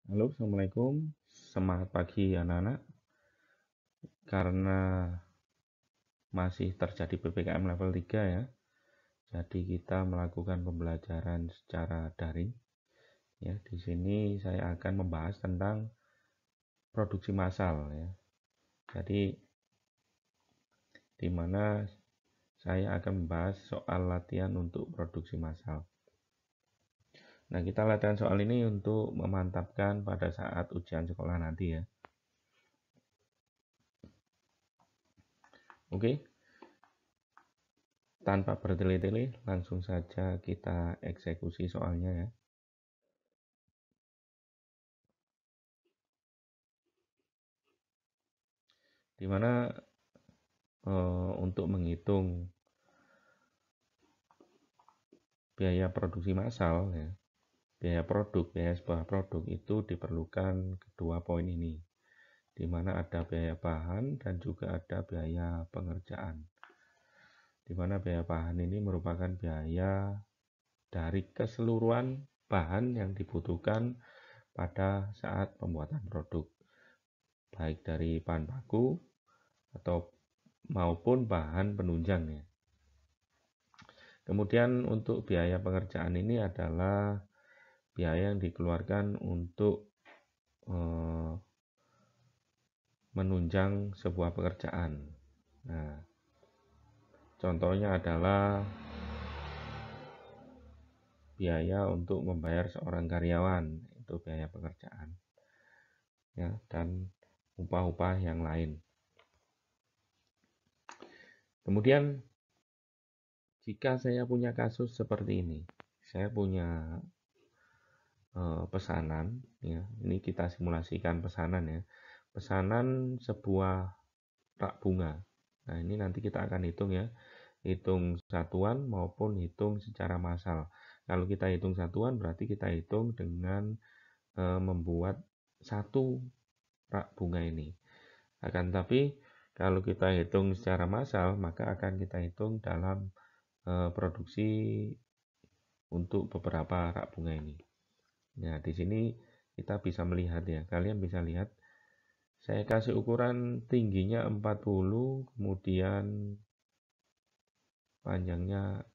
Halo, Assalamualaikum. Semangat pagi anak-anak. Karena masih terjadi PPKM level 3 ya. Jadi kita melakukan pembelajaran secara daring. Ya, di sini saya akan membahas tentang produksi massal ya. Jadi di mana saya akan membahas soal latihan untuk produksi massal. Nah, kita latihan soal ini untuk memantapkan pada saat ujian sekolah nanti ya. Oke. Tanpa bertele-tele, langsung saja kita eksekusi soalnya ya. Dimana untuk menghitung biaya produksi massal ya, biaya sebuah produk itu diperlukan kedua poin ini, di mana ada biaya bahan dan juga ada biaya pengerjaan. Di mana biaya bahan ini merupakan biaya dari keseluruhan bahan yang dibutuhkan pada saat pembuatan produk, baik dari bahan baku atau maupun bahan penunjang ya. Kemudian untuk biaya pengerjaan ini adalah biaya yang dikeluarkan untuk menunjang sebuah pekerjaan. Nah, contohnya adalah biaya untuk membayar seorang karyawan, itu biaya pekerjaan. Ya, dan upah-upah yang lain. Kemudian jika saya punya kasus seperti ini, saya punya pesanan ya. Ini kita simulasikan pesanan ya. Pesanan sebuah rak bunga. Nah, ini nanti kita akan hitung ya. Hitung satuan maupun hitung secara massal. Kalau kita hitung satuan berarti kita hitung dengan membuat satu rak bunga ini. Akan tapi kalau kita hitung secara massal maka akan kita hitung dalam produksi untuk beberapa rak bunga ini. Nah, di sini kita bisa melihat ya. Kalian bisa lihat saya kasih ukuran tingginya 40, kemudian panjangnya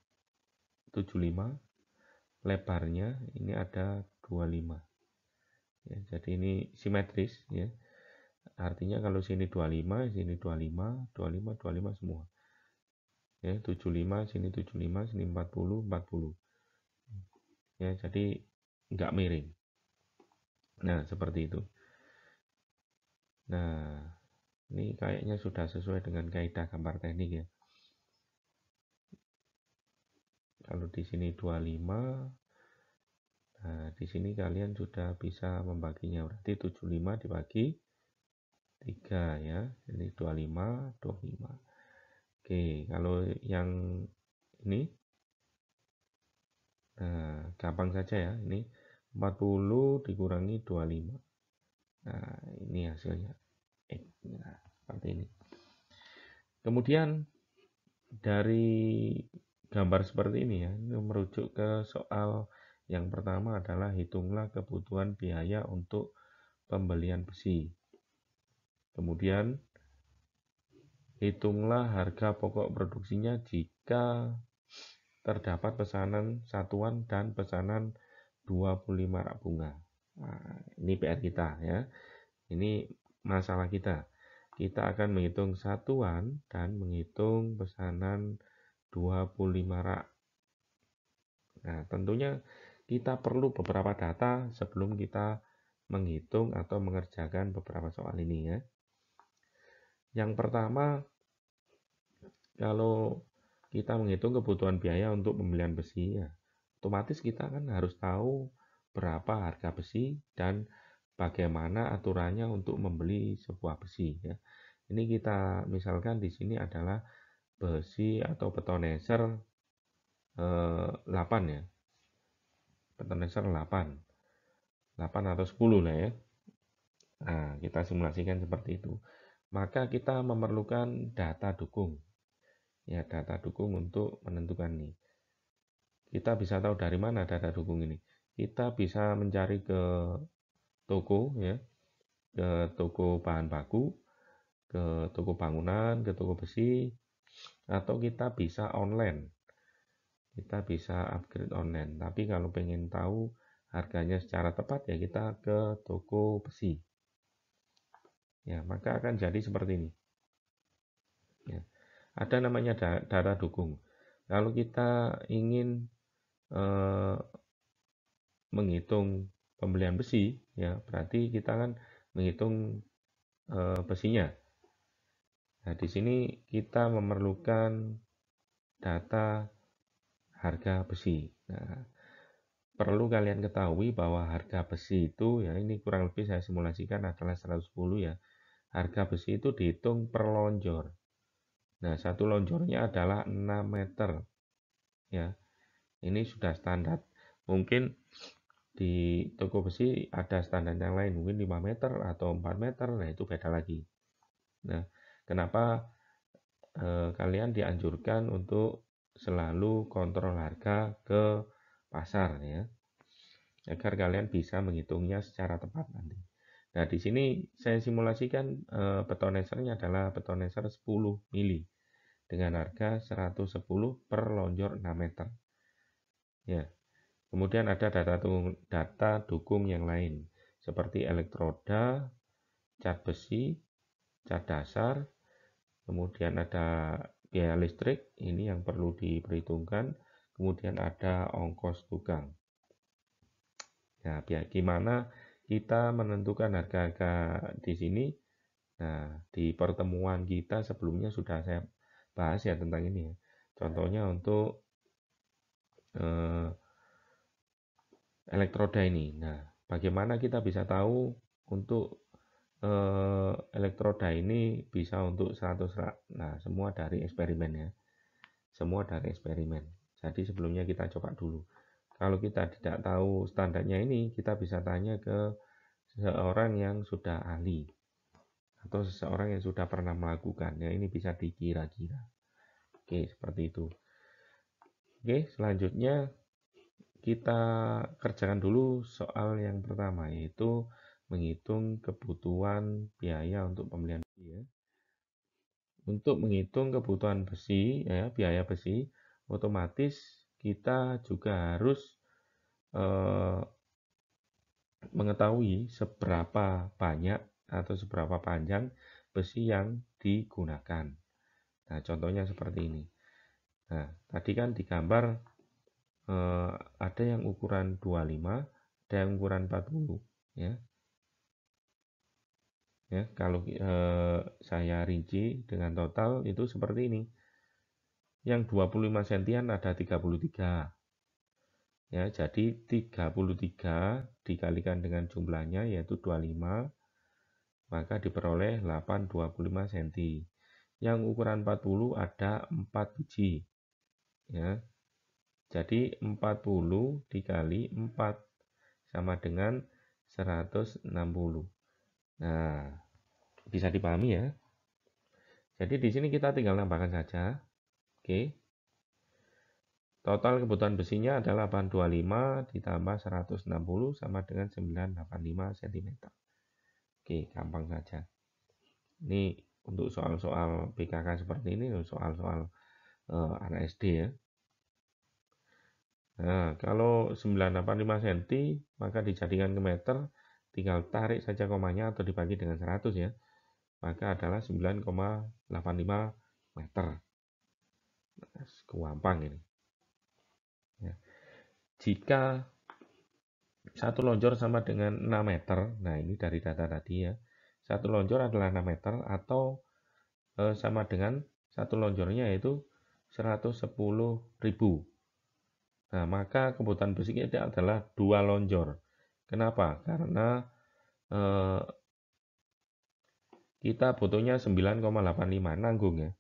75, lebarnya ini ada 25. Ya, jadi ini simetris ya. Artinya kalau sini 25, sini 25, 25, 25 semua. Ya, 75, sini 75, sini 40, 40. Ya, jadi nggak miring. Nah, seperti itu. Nah, ini kayaknya sudah sesuai dengan kaidah gambar teknik ya. Kalau di sini 25, nah di sini kalian sudah bisa membaginya. Berarti 75 dibagi 3 ya. Jadi 25, 25. Oke, kalau yang ini nah, gampang saja ya. Ini 40 dikurangi 25. Nah, ini hasilnya. Nah, seperti ini. Kemudian dari gambar seperti ini ya, ini merujuk ke soal yang pertama adalah hitunglah kebutuhan biaya untuk pembelian besi. Kemudian hitunglah harga pokok produksinya jika terdapat pesanan satuan dan pesanan 25 rak bunga. Nah, ini PR kita ya. Ini masalah kita. Kita akan menghitung satuan dan menghitung pesanan 25 rak. Nah, tentunya kita perlu beberapa data sebelum kita menghitung atau mengerjakan beberapa soal ini ya. Yang pertama, kalau kita menghitung kebutuhan biaya untuk pembelian besi ya, otomatis kita kan harus tahu berapa harga besi dan bagaimana aturannya untuk membeli sebuah besi ya. Ini kita misalkan di sini adalah besi atau betoneser 8 ya. Betoneser 8 atau 10 lah ya. Nah, kita simulasikan seperti itu. Maka kita memerlukan data dukung. Ya, data dukung untuk menentukan ini. Kita bisa tahu dari mana data dukung ini. Kita bisa mencari ke toko ya, ke toko bahan baku, ke toko bangunan, ke toko besi, atau kita bisa online. Kita bisa upgrade online. Tapi kalau pengen tahu harganya secara tepat ya kita ke toko besi. Ya, maka akan jadi seperti ini. Ya. Ada namanya data dukung. Kalau kita ingin menghitung pembelian besi, ya berarti kita kan menghitung besinya. Nah, di sini kita memerlukan data harga besi. Nah, perlu kalian ketahui bahwa harga besi itu, ya ini kurang lebih saya simulasikan adalah 110 ya. Harga besi itu dihitung per lonjor. Nah, satu lonjornya adalah 6 meter. Ya, ini sudah standar. Mungkin di toko besi ada standar yang lain, mungkin 5 meter atau 4 meter, nah itu beda lagi. Nah, kenapa kalian dianjurkan untuk selalu kontrol harga ke pasar ya, agar kalian bisa menghitungnya secara tepat nanti. Nah, di sini saya simulasikan betonesernya adalah betoneser 10 mili dengan harga 110 per lonjor 6 meter. Ya. Kemudian ada data dukung yang lain seperti elektroda, cat besi, cat dasar, kemudian ada biaya listrik, ini yang perlu diperhitungkan, kemudian ada ongkos tukang. Nah, gimana kita menentukan harga-harga di sini? Nah, di pertemuan kita sebelumnya sudah saya bahas ya tentang ini ya. Contohnya untuk elektroda ini. Nah, bagaimana kita bisa tahu untuk elektroda ini bisa untuk 100 rak? Nah, semua dari eksperimen ya. Semua dari eksperimen. Jadi sebelumnya kita coba dulu. Kalau kita tidak tahu standarnya ini, kita bisa tanya ke seseorang yang sudah ahli atau seseorang yang sudah pernah melakukan. Ya, ini bisa dikira-kira. Oke, seperti itu. Oke, selanjutnya kita kerjakan dulu soal yang pertama, yaitu menghitung kebutuhan biaya untuk pembelian besi ya. Untuk menghitung kebutuhan besi ya, biaya besi, otomatis kita juga harus mengetahui seberapa banyak atau seberapa panjang besi yang digunakan. Nah, contohnya seperti ini. Nah, tadi kan di gambar ada yang ukuran 25, ada yang ukuran 40 ya. Ya, kalau saya rinci dengan total itu seperti ini. Yang 25 sentian ada 33. Ya, jadi 33 dikalikan dengan jumlahnya yaitu 25, maka diperoleh 825 cm. Yang ukuran 40 ada 4 biji. Ya. Jadi 40 dikali 4 sama dengan 160. Nah, bisa dipahami ya. Jadi di sini kita tinggal nambahkan saja. Oke. Total kebutuhan besinya adalah 825 ditambah 160 sama dengan 985 cm. Oke, gampang saja. Ini untuk soal-soal BKK seperti ini, soal-soal anak SD ya. Nah, kalau 985 cm, maka dijadikan ke meter, tinggal tarik saja komanya atau dibagi dengan 100 ya. Maka adalah 9,85 meter. Gampang ini. Ya. Jika satu lonjor sama dengan 6 meter, nah ini dari data tadi ya. Satu lonjor adalah 6 meter atau sama dengan satu lonjornya yaitu 110.000. Nah, maka kebutuhan besi itu adalah 2 lonjor. Kenapa? Karena kita butuhnya 9,85 nanggung ya.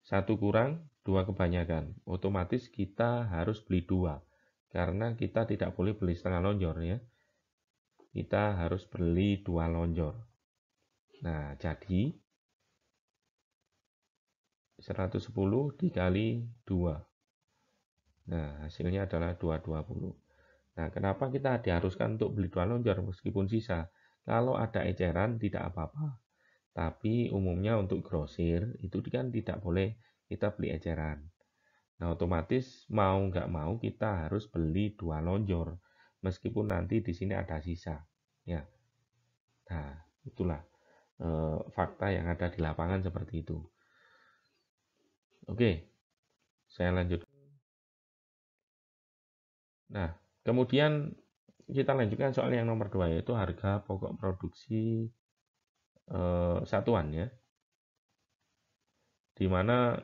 Satu kurang, 2 kebanyakan. Otomatis kita harus beli 2. Karena kita tidak boleh beli setengah lonjor ya. Kita harus beli 2 lonjor. Nah, jadi 110 dikali 2. Nah, hasilnya adalah 220. Nah, kenapa kita diharuskan untuk beli 2 lonjor meskipun sisa? Kalau ada eceran tidak apa-apa. Tapi umumnya untuk grosir itu kan tidak boleh kita beli eceran. Nah, otomatis mau nggak mau kita harus beli 2 lonjor meskipun nanti di sini ada sisa. Ya. Nah, itulah fakta yang ada di lapangan seperti itu. Oke, saya lanjut. Nah, kemudian kita lanjutkan soal yang nomor 2 yaitu harga pokok produksi satuan ya. Di mana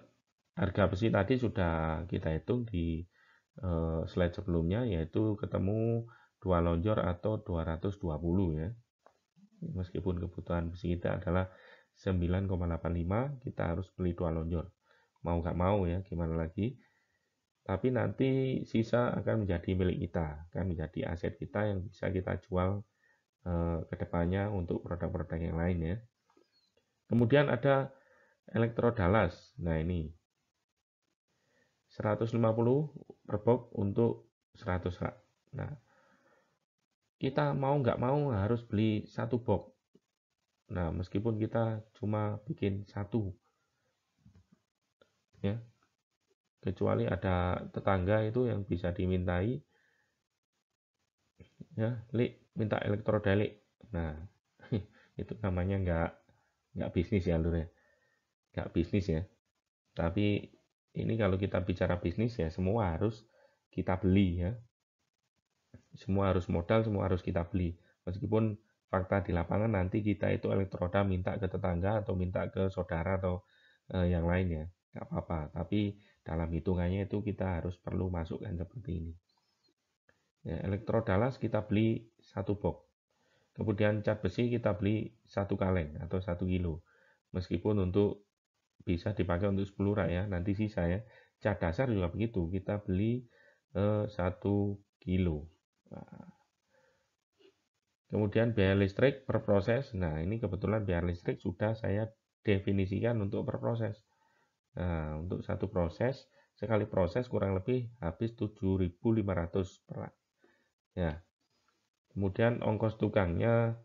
harga besi tadi sudah kita hitung di slide sebelumnya yaitu ketemu 2 lonjor atau 220 ya. Meskipun kebutuhan besi kita adalah 9,85, kita harus beli 2 lonjor. Mau nggak mau ya, gimana lagi. Tapi nanti sisa akan menjadi milik kita, akan menjadi aset kita yang bisa kita jual ke depannya untuk produk-produk yang lain ya. Kemudian ada elektrodalas. Nah, ini 150 per box untuk 100 rak. Nah, kita mau nggak mau harus beli 1 box. Nah, meskipun kita cuma bikin 1 ya, kecuali ada tetangga itu yang bisa dimintai ya, minta elektrodalik. Nah, itu namanya nggak bisnis ya lur ya, nggak bisnis ya. Tapi ini kalau kita bicara bisnis ya semua harus kita beli ya, semua harus modal, semua harus kita beli. Meskipun fakta di lapangan nanti kita itu elektroda minta ke tetangga atau minta ke saudara atau yang lain ya, nggak apa-apa. Tapi dalam hitungannya itu kita harus perlu masukkan seperti ini. Ya, elektrodalas kita beli 1 box. Kemudian cat besi kita beli 1 kaleng atau 1 kilo. Meskipun untuk bisa dipakai untuk 10 rak ya, nanti sisa ya. Cat dasar juga begitu, kita beli 1 kilo. Nah, kemudian biaya listrik per proses. Nah, ini kebetulan biaya listrik sudah saya definisikan untuk per proses. Nah, untuk satu proses, sekali proses kurang lebih habis 7.500 per rak. Ya. Kemudian ongkos tukangnya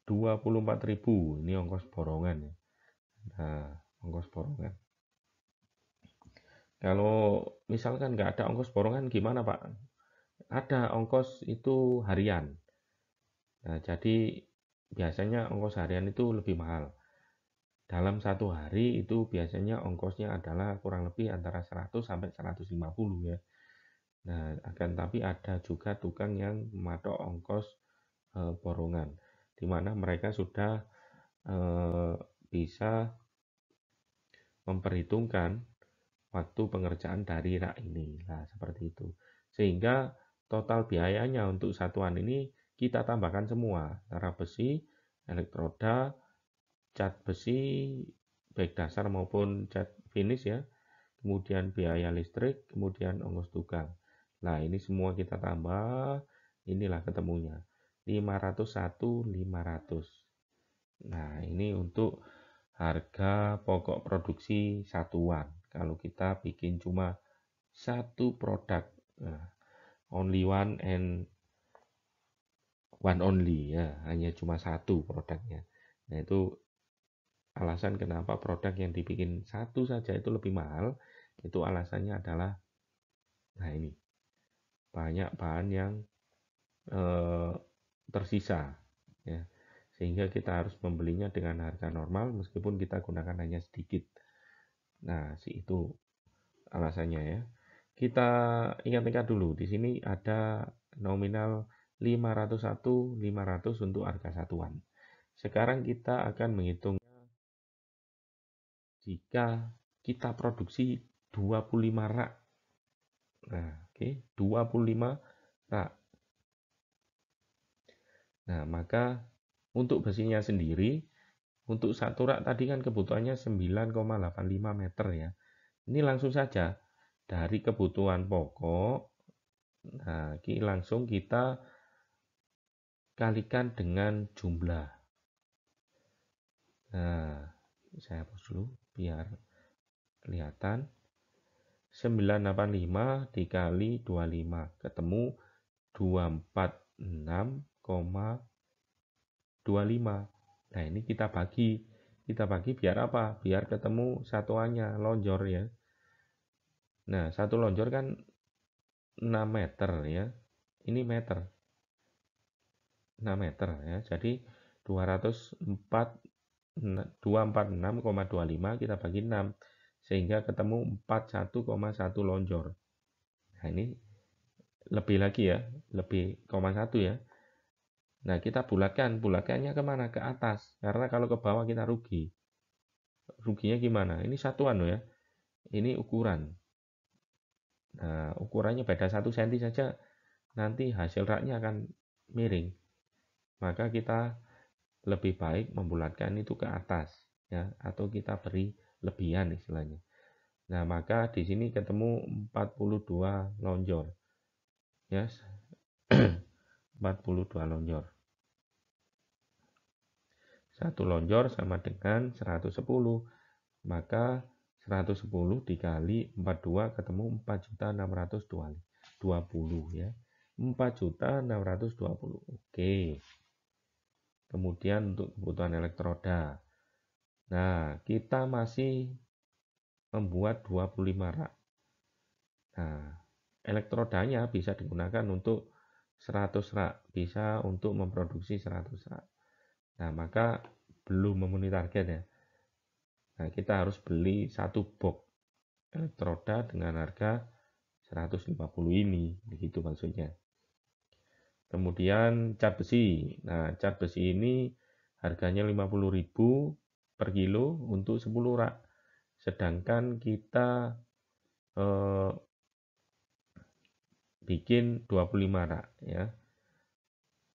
24.000. Ini ongkos borongan ya. Nah, ongkos borongan. Kalau misalkan nggak ada ongkos borongan gimana Pak? Ada ongkos itu harian. Nah, jadi biasanya ongkos harian itu lebih mahal. Dalam 1 hari itu biasanya ongkosnya adalah kurang lebih antara 100 sampai 150 ya. Nah, akan tapi ada juga tukang yang mematok ongkos borongan, di mana mereka sudah bisa memperhitungkan waktu pengerjaan dari rak ini. Nah, seperti itu. Sehingga total biayanya untuk satuan ini kita tambahkan semua, rak besi, elektroda, cat besi, baik dasar maupun cat finish ya. Kemudian biaya listrik, kemudian ongkos tukang. Nah, ini semua kita tambah, inilah ketemunya. 501.500. Nah, ini untuk harga pokok produksi satuan. Kalau kita bikin cuma satu produk, nah, only one and one only ya, hanya cuma satu produknya. Nah, itu alasan kenapa produk yang dibikin satu saja itu lebih mahal. Itu alasannya adalah, nah ini, banyak bahan yang tersisa ya. Sehingga kita harus membelinya dengan harga normal meskipun kita gunakan hanya sedikit. Nah, itu alasannya ya. Kita ingat-ingat dulu, di sini ada nominal 501.500 untuk harga satuan. Sekarang kita akan menghitung jika kita produksi 25 rak. Nah, oke, 25 rak. Nah, maka untuk besinya sendiri, untuk satu rak tadi kan kebutuhannya 9,85 meter ya. Ini langsung saja dari kebutuhan pokok. Nah, langsung kita kalikan dengan jumlah. Nah, saya hapus dulu biar kelihatan. 985 dikali 25 ketemu 246,25. Nah, ini kita bagi. Kita bagi biar apa? Biar ketemu satuannya, lonjor ya. Nah, satu lonjor kan 6 meter ya. Ini meter. 6 meter ya. Jadi 246,25 kita bagi 6 sehingga ketemu 41,1 lonjor. Nah, ini lebih lagi ya, lebih 0,1 ya. Nah, kita bulatkannya kemana? Ke atas. Karena kalau ke bawah kita rugi. Ruginya gimana? Ini satuan loh ya. Ini ukuran. Nah, ukurannya beda 1 cm saja, nanti hasil raknya akan miring. Maka kita lebih baik membulatkan itu ke atas ya, atau kita beri lebihan istilahnya. Nah, maka di sini ketemu 42 lonjor. Ya. 42 lonjor. Satu lonjor sama dengan 110. Maka 110 dikali 42 ketemu 4.620 ya. 4.620. Oke. Kemudian untuk kebutuhan elektroda. Nah, kita masih membuat 25 rak. Nah, elektrodanya bisa digunakan untuk 100 rak, bisa untuk memproduksi 100 rak. Nah, maka belum memenuhi target ya. Nah, kita harus beli satu box elektroda dengan harga 150 ini, begitu maksudnya. Kemudian cat besi. Nah, cat besi ini harganya 50.000 per kilo untuk 10 rak. Sedangkan kita bikin 25 rak ya.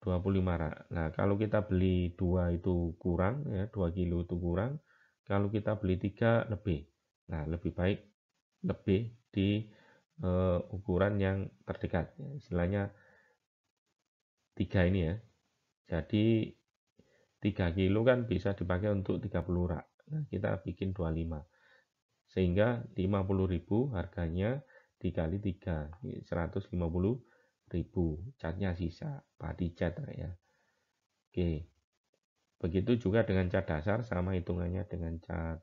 25 rak. Nah, kalau kita beli 2 itu kurang ya, 2 kilo itu kurang. Kalau kita beli 3 lebih. Nah, lebih baik lebih di ukuran yang terdekat. Istilahnya 3 ini ya. Jadi 3 kilo kan bisa dipakai untuk 30 rak. Nah, kita bikin 25. Sehingga 50.000 harganya dikali 3, 150.000. Catnya sisa, padi cat ya. Oke. Begitu juga dengan cat dasar, sama hitungannya dengan cat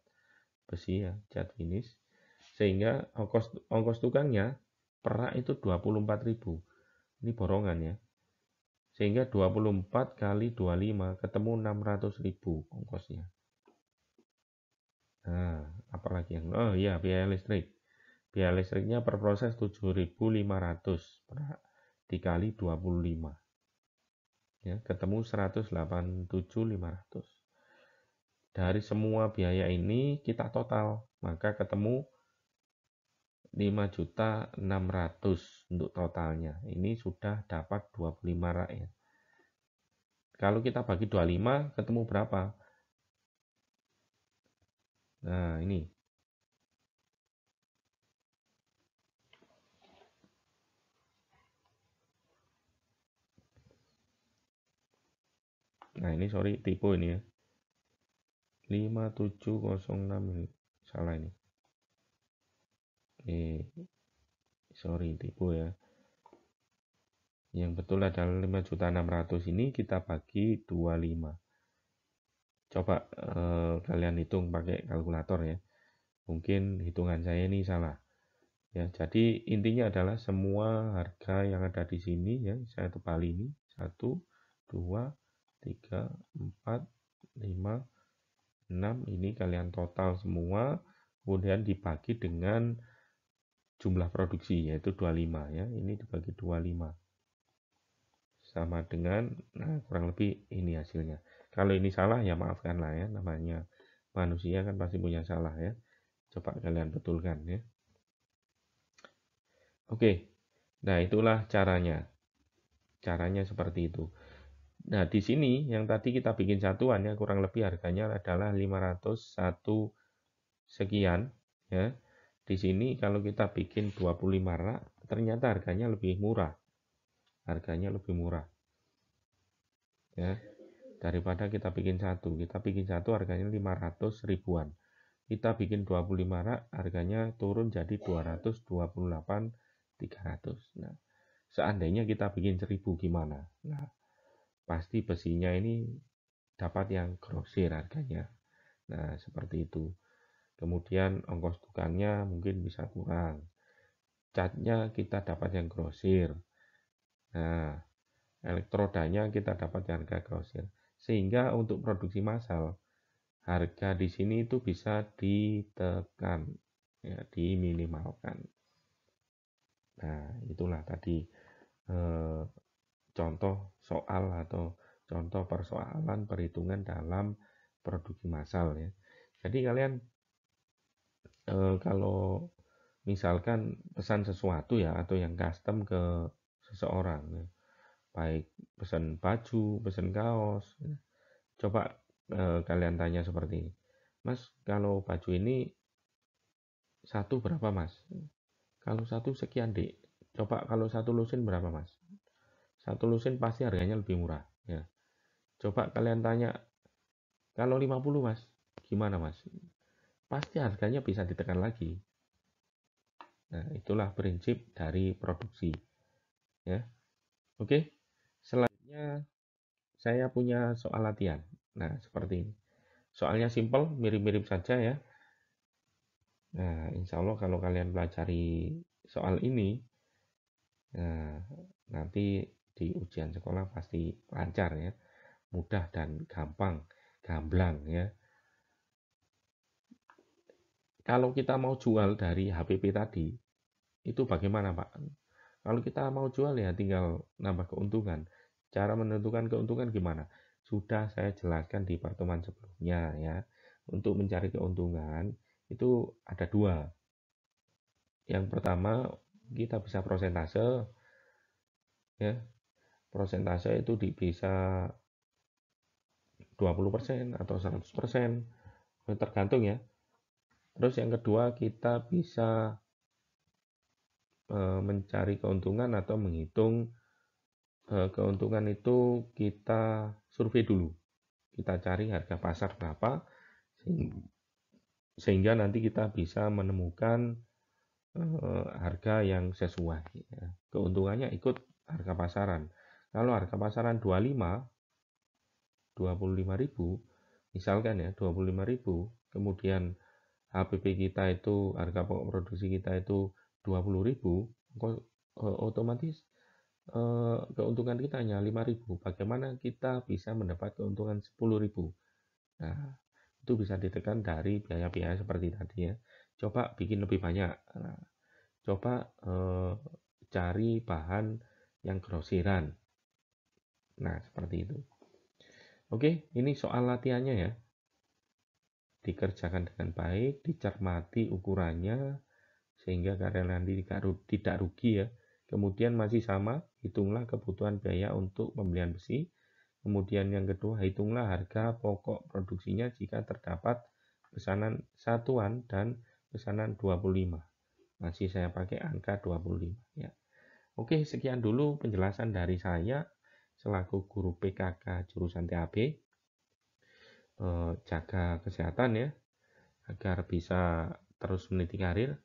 besi ya, cat finish. Sehingga ongkos tukangnya per rak itu 24.000. Ini borongan ya. Sehingga 24 kali 25 ketemu 600.000 ongkosnya. Nah, apalagi yang iya, biaya listrik. Biaya listriknya per proses 7.500 dikali 25. Ya, ketemu 187.500. Dari semua biaya ini kita total, maka ketemu 5.600.000 untuk totalnya. Ini sudah dapat 25 rak ya. Kalau kita bagi 25 ketemu berapa? Nah, ini. Nah, ini sorry tipe ini ya. 5706 ini. Salah ini. Sorry tipe ya. Yang betul adalah 5.600.000 ini kita bagi 25. Coba kalian hitung pakai kalkulator ya. Mungkin hitungan saya ini salah. Ya, jadi intinya adalah semua harga yang ada di sini ya, saya tebali ini 1, 2, 3, 4, 5, 6 ini kalian total semua, kemudian dibagi dengan jumlah produksi yaitu 25 ya. Ini dibagi 25. Sama dengan kurang lebih ini hasilnya. Kalau ini salah ya maafkan lah ya, namanya manusia kan pasti punya salah ya. Coba kalian betulkan ya. Oke, nah itulah caranya. Caranya seperti itu. Nah, di sini yang tadi kita bikin satuan ya, kurang lebih harganya adalah 501 sekian ya. Di sini kalau kita bikin 25 rak, ternyata harganya lebih murah. Harganya lebih murah. Ya. Daripada kita bikin satu. Kita bikin satu harganya 500 ribuan. kita bikin 25 rak, harganya turun jadi 228.300. Nah, seandainya kita bikin 1000 gimana? Nah, pasti besinya ini dapat yang grosir harganya. Nah, seperti itu. Kemudian ongkos tukangnya mungkin bisa kurang. Catnya kita dapat yang grosir. Nah, elektrodanya kita dapat harga grosir. Sehingga untuk produksi massal, harga di sini itu bisa ditekan, ya, diminimalkan. Nah, itulah tadi contoh soal atau contoh persoalan perhitungan dalam produksi massal ya. Jadi kalian kalau misalkan pesan sesuatu ya atau yang custom ke seseorang ya, baik pesan baju, pesan kaos, ya, coba kalian tanya seperti ini, Mas, kalau baju ini satu berapa Mas? Kalau satu sekian Dek. Coba kalau satu lusin berapa Mas? Satu lusin pasti harganya lebih murah ya. Coba kalian tanya, kalau 50 Mas, gimana Mas? Pasti harganya bisa ditekan lagi. Nah, itulah prinsip dari produksi ya. Oke. Selanjutnya saya punya soal latihan. Nah, seperti ini. Soalnya simple, mirip-mirip saja ya. Nah, insya Allah kalau kalian pelajari soal ini, nah, nanti di ujian sekolah pasti lancar ya, mudah dan gampang, gamblang ya. Kalau kita mau jual dari HPP tadi, itu bagaimana Pak? Kalau kita mau jual ya tinggal nambah keuntungan. Cara menentukan keuntungan gimana? Sudah saya jelaskan di pertemuan sebelumnya ya. Untuk mencari keuntungan itu ada dua. Yang pertama kita bisa prosentase ya. Prosentase itu bisa 20% atau 100%, tergantung ya. Terus yang kedua kita bisa mencari keuntungan atau menghitung keuntungan itu kita survei dulu. Kita cari harga pasar berapa sehingga nanti kita bisa menemukan harga yang sesuai ya. Keuntungannya ikut harga pasaran. Kalau harga pasaran 25.000 misalkan ya 25.000, kemudian HPP kita itu harga pokok produksi kita itu 20.000, otomatis keuntungan kita hanya 5.000. Bagaimana kita bisa mendapat keuntungan 10.000? Nah, itu bisa ditekan dari biaya-biaya seperti tadi ya. Coba bikin lebih banyak. Nah, coba cari bahan yang grosiran. Nah, seperti itu. Oke, ini soal latihannya ya. Dikerjakan dengan baik, dicermati ukurannya, sehingga karyawan nanti tidak rugi ya. Kemudian masih sama, hitunglah kebutuhan biaya untuk pembelian besi. Kemudian yang kedua, hitunglah harga pokok produksinya jika terdapat pesanan satuan dan pesanan 25. Masih saya pakai angka 25 ya. Oke, sekian dulu penjelasan dari saya selaku guru PKK jurusan TAB. Jaga kesehatan ya, agar bisa terus meniti karir.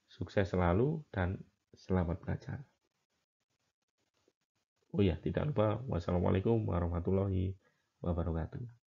Sukses selalu dan selamat belajar. Oh ya, tidak lupa, wassalamualaikum warahmatullahi wabarakatuh.